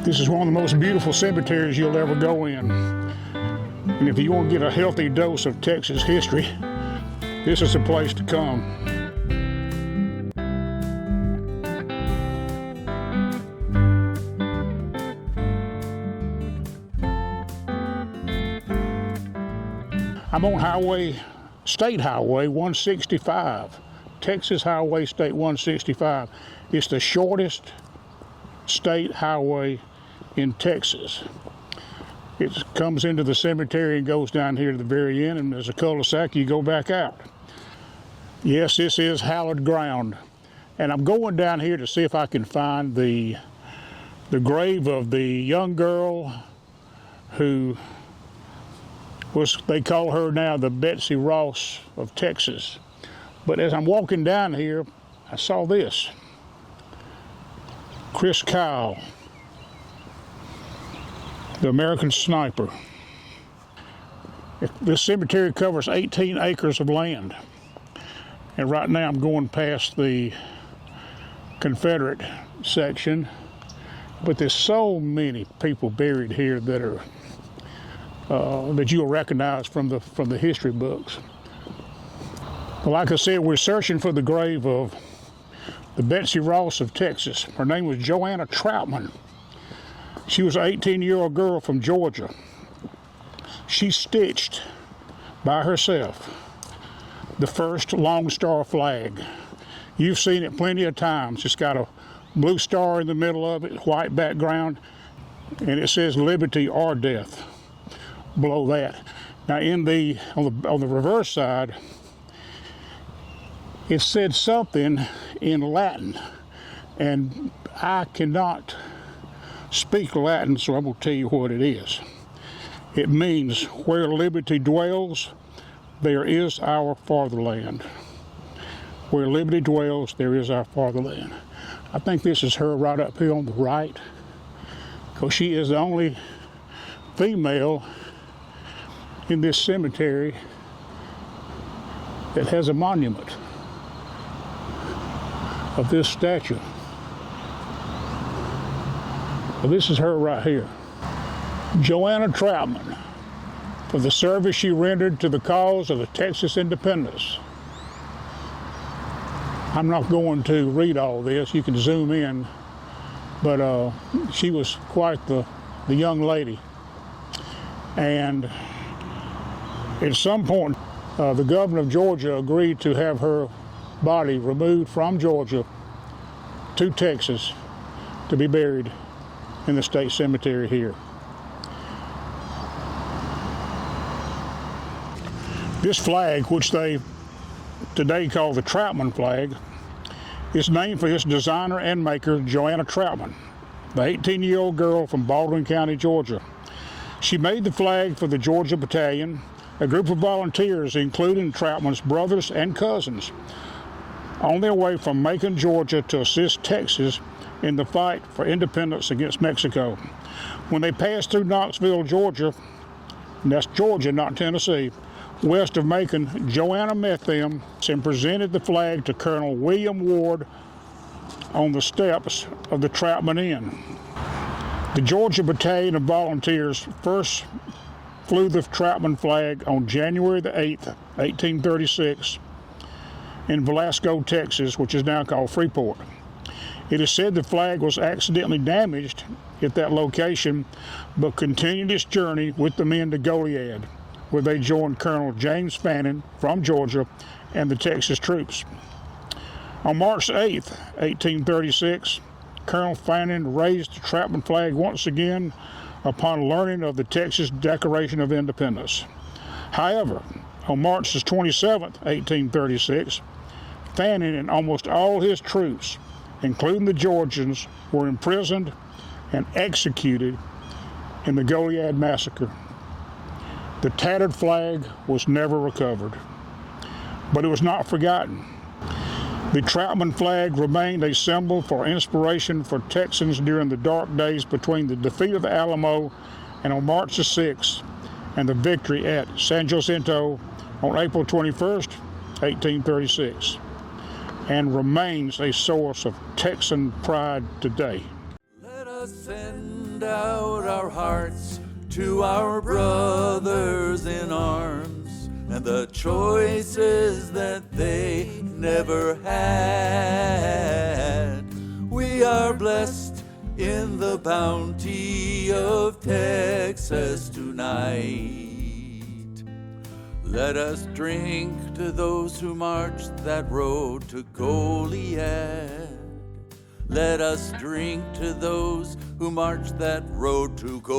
This is one of the most beautiful cemeteries you'll ever go in. And if you want to get a healthy dose of Texas history, this is the place to come. I'm on State Highway 165, Texas Highway State 165. It's the shortest state highway in Texas. It comes into the cemetery and goes down here to the very end, and there's a cul-de-sac, you go back out. Yes, this is hallowed ground. And I'm going down here to see if I can find the grave of the young girl who they call her now the Betsy Ross of Texas. But as I'm walking down here, I saw this. Chris Kyle, the American sniper. This cemetery covers 18 acres of land. And right now I'm going past the Confederate section. But there's so many people buried here that are that you'll recognize from the history books. Well, like I said, we're searching for the grave of the Betsy Ross of Texas. Her name was Joanna Troutman. She was an 18-year-old girl from Georgia. She stitched by herself the first Lone Star flag. You've seen it plenty of times. It's got a blue star in the middle of it, white background, and it says liberty or death below that. Now on the reverse side, it said something in Latin, and I cannot speak Latin, so I'm going to tell you what it is. It means, where liberty dwells, there is our fatherland. Where liberty dwells, there is our fatherland. I think this is her right up here on the right, because she is the only female in this cemetery that has a monument of this statue. Well, this is her right here. Joanna Troutman, for the service she rendered to the cause of the Texas independence. I'm not going to read all this, you can zoom in, but she was quite the young lady. And at some point, the governor of Georgia agreed to have her body removed from Georgia to Texas to be buried in the state cemetery here. This flag, which they today call the Troutman flag, is named for its designer and maker, Joanna Troutman, the 18-year-old girl from Baldwin County, Georgia. She made the flag for the Georgia Battalion, a group of volunteers including Troutman's brothers and cousins, on their way from Macon, Georgia to assist Texas in the fight for independence against Mexico. When they passed through Knoxville, Georgia, and that's Georgia, not Tennessee, west of Macon, Joanna met them and presented the flag to Colonel William Ward on the steps of the Troutman Inn. The Georgia Battalion of Volunteers first flew the Troutman flag on January the 8th, 1836, in Velasco, Texas, which is now called Freeport. It is said the flag was accidentally damaged at that location, but continued its journey with the men to Goliad, where they joined Colonel James Fannin from Georgia and the Texas troops. On March 8th, 1836, Colonel Fannin raised the Troutman flag once again upon learning of the Texas Declaration of Independence. However, on March 27th, 1836, Fannin and almost all his troops, including the Georgians, were imprisoned and executed in the Goliad massacre. The tattered flag was never recovered, but it was not forgotten. The Troutman flag remained a symbol for inspiration for Texans during the dark days between the defeat of the Alamo and on March the 6th and the victory at San Jacinto on April 21st, 1836, and remains a source of Texan pride today. Let us send send out our hearts to our brothers in arms and the choices that they never had. We are blessed in the bounty of Texas tonight. Let us drink to those who marched that road to Goliad. Let us drink to those who marched that road to Goliad.